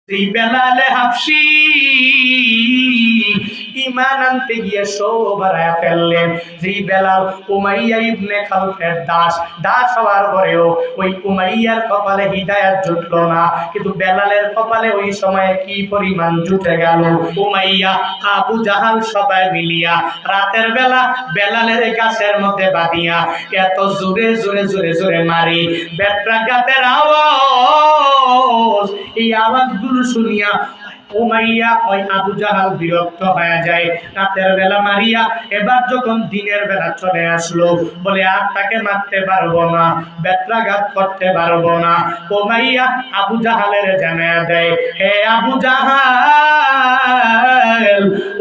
এই বেলালে হাফসি ঈমান আনতে গিয়ে সব হারায় ফেললেন। যেই বেলাল উমাইয়া ইবনে খালফের দাস হওয়ার পরেও ওই উমাইয়ার কপালে হিদায়াত জুটলো না, কিন্তু বেলালের কপালে ওই সময়ে কি পরিমাণ জুটে গেল। উমাইয়া আবু জাহাল সবাই মিলিয়া রাতের বেলা বেলালের গাছের মধ্যে বাঁধিয়া এত জোরে জোরে জোরে জোরে মারি, বেত্রাঘাতের আওয়াজ, এই আওয়াজগুলো শুনিয়া উমাইয়া ওই আবু জাহাল বিরক্ত হয়ে যায়। রাতের বেলা মারিয়া এবার যখন দিনের বেলা চলে আসলো, বলে আর তাকে মারতে পারবো না, বেত্রাঘাত করতে পারবো না। উমাইয়া আবু জাহালের জানায়া দেয়, হে আবু জাহাল,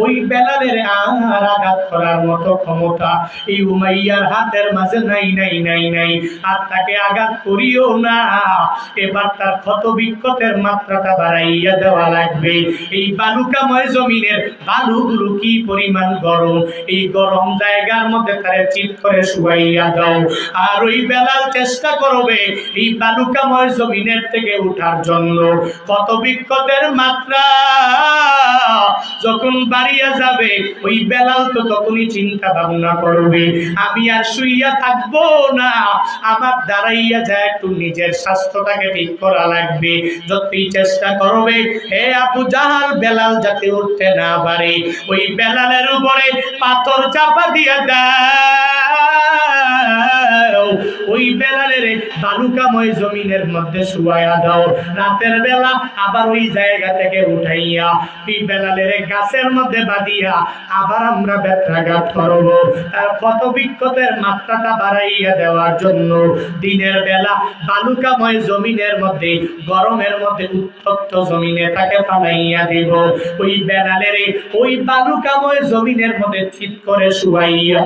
ওই বেলালের আর আঘাত করার মতো ক্ষমতা এই উমাইয়ার হাতের মাঝে নাই নাই নাই নাই, আর তাকে আঘাত করিও না। এবার তার ক্ষত বিক্ষতের মাত্রাটা বাড়াইয়া দেওয়া লাগবে। এই বালুকাময় জমিনের বালুগুলো কি পরিমাণ গরম, এই গরম জায়গার মধ্যে তারে চিৎ করে শুয়াইয়া দাও। আর ওই বেলাল চেষ্টা করবে এই বালুকাময় জমিনের থেকে উঠার জন্য। ক্ষত বিক্ষতের মাত্রা যখন বাড়িয়া যাবে, ওই বেলাল তো তখনই চিন্তা ভাবনা করবে, আমি আর শুইয়া থাকবো না, আমার দাঁড়াইয়া যায় একটু নিজের স্বাস্থ্যটাকে ঠিক করা লাগবে। যতই চেষ্টা করবে হে আবু জাহাল বেলাল যাতে উঠতে না পারে, ওই বেলালের উপরে পাথর চাপা দিয়া দাও, ওই বেলালের বালুকাময় জমিনের মধ্যে শুয়াইয়া দাও। রাতের বেলা আবার ওই জায়গা থেকে উঠাইয়া ওই বেলালের গাছের মধ্যে বাঁধিয়া আবার আমরা বেত্রাঘাত করব। তার ক্ষত বিক্ষতের মাত্রাটা বাড়াইয়া দেওয়ার জন্য দিনের বেলা বালুকাময় জমিনের মধ্যে গরমের মধ্যে উত্তপ্ত জমিনে তাকে ফালাইয়া দিব। ওই বেলালের ওই বালুকাময় জমিনের মধ্যে চিৎ করে শুয়াইয়া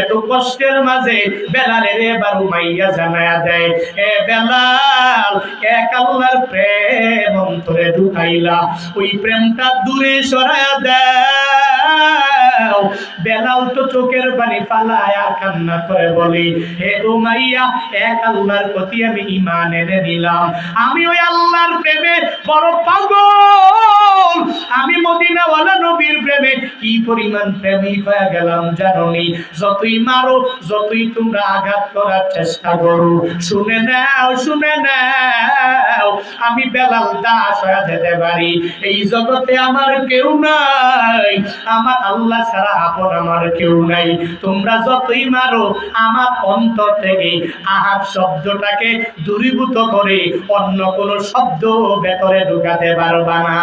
এত কষ্টের মাঝে বেলালের এবার উমাইয়া জানায়া দেয়, এ বেলাল, এক আল্লাহর প্রেম অন্তরে ঢুকাইলা, ওই প্রেমটা দূরে সরায়া দাও। বেলাল তো চোখের পানি ফালায় আর কান্না করে বলে, হে উমাইয়া, এক আল্লাহর প্রতি আমি ঈমান এনে নিলাম, আমি ওই আল্লাহর প্রেমে বড় পাগল, আমি মদিনাওয়ালা নবীর প্রেমে কি পরিমাণ প্রেমিক হয়ে গেলাম জানোনি। যতই মারো, যতই তোমরা আঘাত করার চেষ্টা করো, শুনে নাও শুনে নাও, আমি বেলাল দাস হয়ে যেতে পারি, এই জগতে আমার কেউ নাই, আমার আল্লাহ ছাড়া আপন আমার কেউ নাই। তোমরা যতই মারো, আমার অন্তর থেকে আহাব শব্দটাকে দূরীভূত করে অন্য কোন শব্দ ভেতরে ঢুকাতে পারবা না।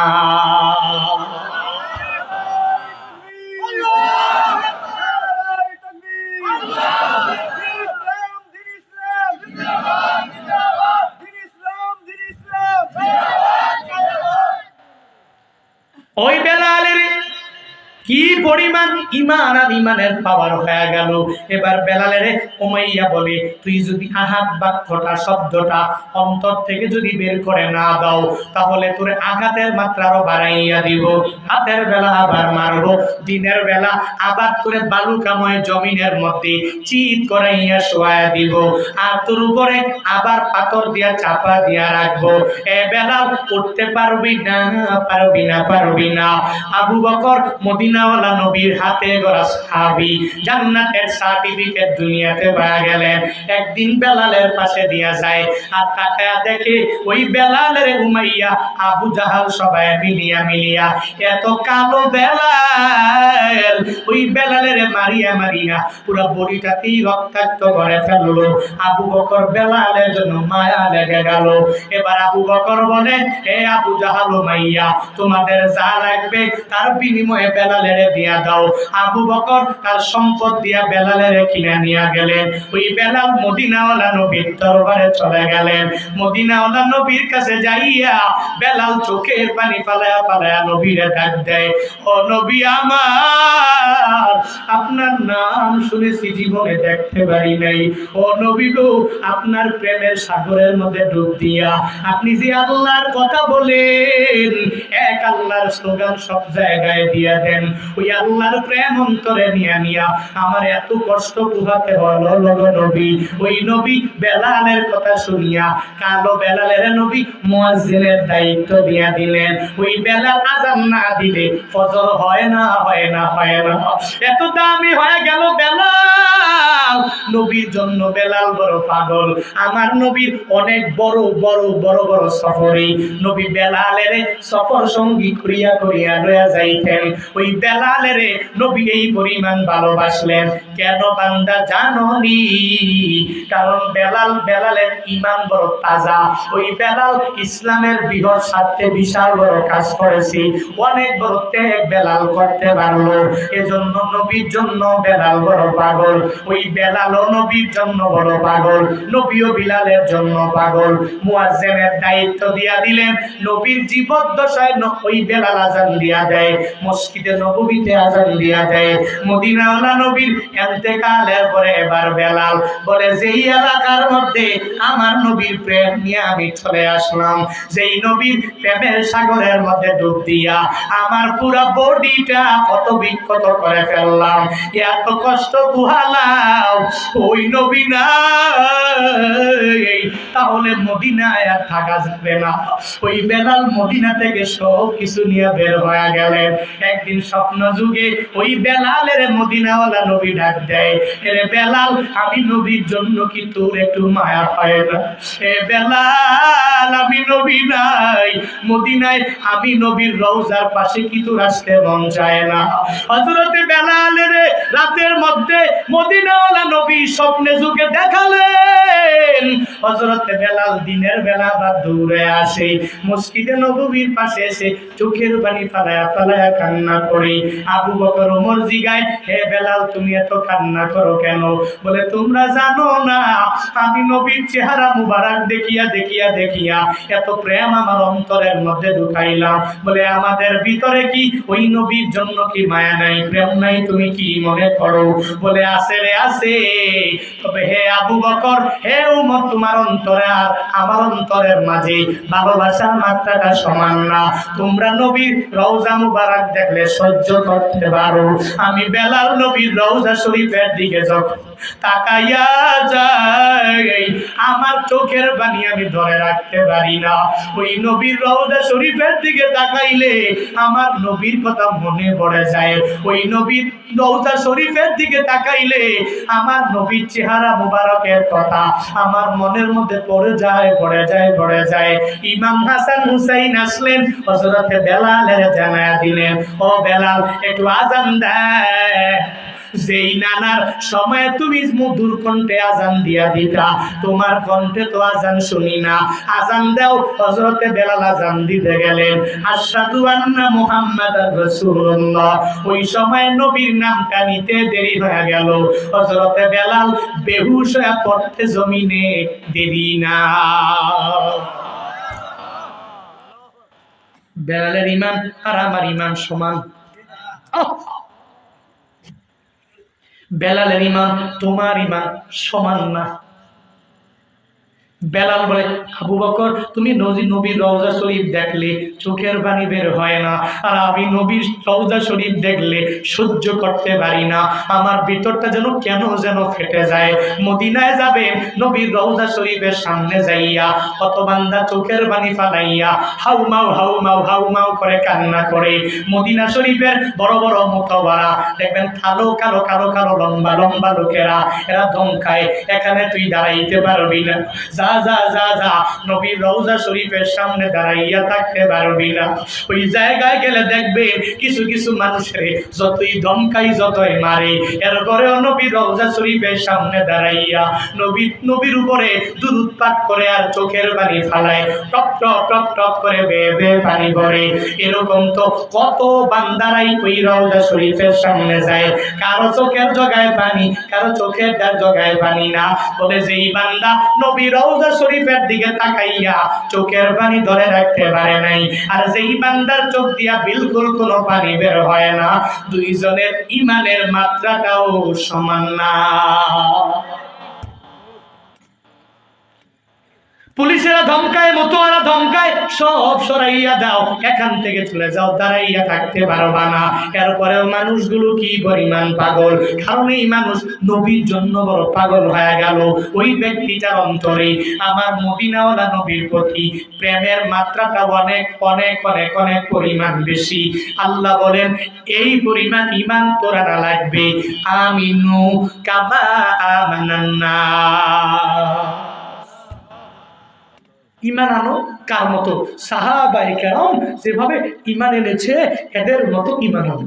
ওই বেলালের কি পরিমাণ ঈমান আর ঈমানের পাওয়ার হয়ে গেল। এবার বেলালের উমাইয়া বলে, তুই যদি আহাত বাক্যটা শব্দটা অন্তর থেকে যদি বের করে না দাও, তাহলে তোর আঘাতের মাত্রা আরো বাড়াইয়া দিব। রাতের বেলা আবার মারবো, দিনের বেলা আবার তোর বালুকাময় জমিনের মধ্যে চিৎ করাইয়া শোয়াইয়া দিব, আর তোর উপরে আবার পাথর দিয়া চাপা দিয়া রাখবো। এ বেলাল, উঠতে পারবি না পারবি না পারবি না। আবু বকর মদিনাওয়ালা নবীর হাতে গড়া সাহাবী, জান্নাতের সার্টিফিকেট দুনিয়াতে পাওয়া গেলেন। একদিন বেলালের পাশে দিয়া যায়, আর তাকায়া দেখে ওই বেলালের উমাইয়া আবু জাহাল সবাই মিলিয়া এত কালো বেলাল, ওই বেলালের মারিয়া মারিয়া পুরো বডিটাতেই রক্তাক্ত করে ফেললো। আবু বকর বেলালের জন্য মায়া লেগে গেল। এবার আবু বকর বলে, হে আবু জাহাল উমাইয়া, তোমাদের যা লাগবে তার বিনিময়ে বেলালের দিয়া দাও। আবু বকর তার সম্পদ দিয়া বেলালের কিনে নিয়ে গেলেন। ওই বেলাল মদিনাওয়ালা নবীর দরবারে চলে গেলেন। মদিনাওয়ালা নবীর কাছে যাইয়া বেলাল চোখের পানি ফালায়া ফালায়া নবীরে ডাক দেয়, ও নবী আমার, আপনার নাম শুনেছি, জীবনে দেখতে পারি নাই। ও নবী গো, আপনার প্রেমের সাগরের মধ্যে ডুব দিয়া আপনি যে আল্লাহর কথা বলেন, এক আল্লাহ আল্লাহর স্লোগান সব জায়গায় দিয়া দেন। ওই আল্লাহর প্রেম অন্তরে নিয়া আমার এত কষ্ট পোহাতে হলো নবী। ওই নবী বেলালের কথা শুনিয়া কালো বেলালের নবী মুয়াজ্জিনের দায়িত্ব দিয়া দিলেন। ওই বেলাল আযান না দিলে ফজর হয় না। এত দামি হয়ে গেল বেলাল। নবীর জন্য বেলাল বড় পাগল। আমার নবীর অনেক বড় সফরে নবী বেলালের সফর সঙ্গী করিয়া লইয়া যাইতেন। ওই বেলালের নবী এই পরিমাণ ভালোবাসলেন কেন বান্দা জানোনি? কারণ বেলালের ঈমান বড় তাজা। ওই বেলাল ইসলামের বৃহৎ স্বার্থে বিশাল বড় কাজ করেছে, অনেক বড় ত্যাগ বেলাল করতে পারলো। এজন্য নবীর জন্য বেলাল বড় পাগল। ওই বেলালও নবীর জন্য বড় পাগল, নবীও বিলালের জন্য পাগল। মুয়াজ্জিনের দায়িত্ব দিয়া দিলেন। নবীর জীবদ্দশায় ওই বেলাল আযান দিয়া দেয়, মসজিদে নববীতে আযান দিয়া দেয়। মদিনাওয়ালা নবীর ইন্তেকালের পরে এবার বেলাল বলে, যেই এলাকার মধ্যে আমার নবীর প্রেম নিয়ে আমি চলে আসলাম, যেই নবীর প্রেমের সাগরের মধ্যে ডুব দিয়া আমার পুরো বডিটা কত বিক্ষত করে ফেললাম, এত কষ্ট পোহালাম, ওই নবী নাই, তাহলে মদিনায় আর থাকা যাবে না। ওই বেলাল মদিনা থেকে সব কিছু নিয়ে বের হয়ে গেলেন। একদিন স্বপ্ন যুগে ওই বেলালের মদিনাওয়ালা নবী ডাক দেয়, এরে বেলাল, আমি নবীর জন্য কি তোর একটু মায়া হয় না? এ বেলাল, আমি নবী নাই মদিনায়, আমি নবীর রওজার পাশে কি তোর আসতে মন চায় না? হযরতে বেলালের রাতের মধ্যে মদিনাওয়ালা নবী স্বপ্নে যুগে দেখালেন। হযরতে বেলাল দিনের বেলা বা দৌড়ে আসে, মসজিদে নববীর পাশে এসে চোখের পানি ফালায়া কান্না করে। আবু বকর ওমর জিগায়, হে বেলাল, তুমি এত কান্না করো কেন? বলে, তোমরা জানো না আমি নবীর চেহারা মুবারক দেখিয়া এত প্রেম আমার অন্তরের মধ্যে ঢুকাইলাম। বলে, আমাদের ভিতরে কি ওই নবীর জন্য কি মায়া নাই, প্রেম নাই? তুমি কি মনে করো? বলে, আছে রে আছে। তবে হে আবু বকর, হে উমর, তোমার অন্তরে আর আমার অন্তরের মাঝে ভালোবাসার মাত্রাটা সমান না। তোমরা নবীর রওজা মুবারক দেখলে সহ্য করতে পারো, আমি বেলাল নবীর রওজা শরীফের দিকে যখন তাকাইয়া যাই আমার চোখের পানি আমি ধরে রাখতে পারি না। ওই নবীর রওজা শরীফের দিকে তাকাইলে আমার নবীর কথা মনে পড়ে যায়। ওই নবীর রওজা শরীফের দিকে তাকাইলে আমার নবীর চেহারা মুবারকের কথা আমার মনের মধ্যে পড়ে যায়। ইমাম হাসান হুসাইন আসলেন, হযরতে বেলালের জানায়া দিলেন, ও বেলাল, একটু আযান দেয়। যেই নানার সময় তুমি মধুর কণ্ঠে আযান দিয়া দিতা, তোমার কণ্ঠে তো আযান শুনি না, আযান দাও। হযরতে বেলাল আযান দিতে গেলেন, আশহাদু আন্না মুহাম্মাদার রাসূলুল্লাহ। ওই সময় নবীর নামটা নিতে দেরি হয়ে গেল, হযরতে বেলাল বেহুশ হয়ে পড়তে জমিনে দেরি না। বেলালের ঈমান আর আমার ঈমান সমান। বেলালের ঈমান তোমার ঈমান সমান না। বেলাল বলে, আবু বকর, তুমি নবীর রওজা শরীফ দেখলে চোখের পানি বের হয় না, আর আমি নবীর রওজা শরীফ দেখলে সহ্য করতে পারি না, আমার ভিতরটা কেন যেন ফেটে যায়। মদিনায় যাবে, নবীর রওজা শরীফের সামনে যাইয়া কত বান্দা চোখের পানি ফালাইয়া হাউমাউ করে কান্না করে। মদিনা শরীফের বড় বড় মুতওয়ারা দেখবেন কালো লম্বা লোকেরা, এরা ধমকায়, এখানে তুই দাঁড়াইতে পারবি না, যা নবীর রওজা শরীফের সামনে দাঁড়াইয়া থাকতে পারবি না। ওই জায়গায় গেলে দেখবে কিছু মানুষের যতই ধমকাই যতই মারে, এরপরেও নবীর রওজা শরীফের সামনে দাঁড়াইয়া নবীর উপরে দুরূদ পাঠ করে আর চোখের পানি ফালায়, টপ করে বেয়ে পানি পড়ে। এরকম তো কত বান্দারাই ওই রওজা শরীফের সামনে যায়, কারো চোখের জগায় পানি, কারো চোখের জগায় পানি না। বলে, যেই বান্দা নবীর রওজা শরীফের দিকে তাকাইয়া চোখের পানি ধরে রাখতে পারে নাই, আর যেই বান্দার চোখ দিয়া বিলকুল কোনো পানি বের হয় না, দুইজনের ঈমানের মাত্রাটাও সমান না। পুলিশেরা ধমকায়, মতোয়ারা ধমকায়, সব সরাইয়া দাও, এখান থেকে চলে যাও, দাঁড়াইয়া থাকতে পারবা না। এরপরেও মানুষগুলো কি পরিমাণ পাগল, কারণ এই মানুষ নবীর জন্য বড় পাগল হয়ে গেল। ওই ব্যক্তিটার অন্তরে আমার মদিনাওয়ালা নবীর প্রতি প্রেমের মাত্রাটা অনেক অনেক অনেক অনেক পরিমাণ বেশি। আল্লাহ বলেন এই পরিমাণ ঈমান তোরা না লাগবে, আমিনু কামা আমানান নাস। ঈমান আনো কার মতো? সাহাবায়ে কেরাম যেভাবে ঈমান এনেছে এদের মতো ঈমান আনো।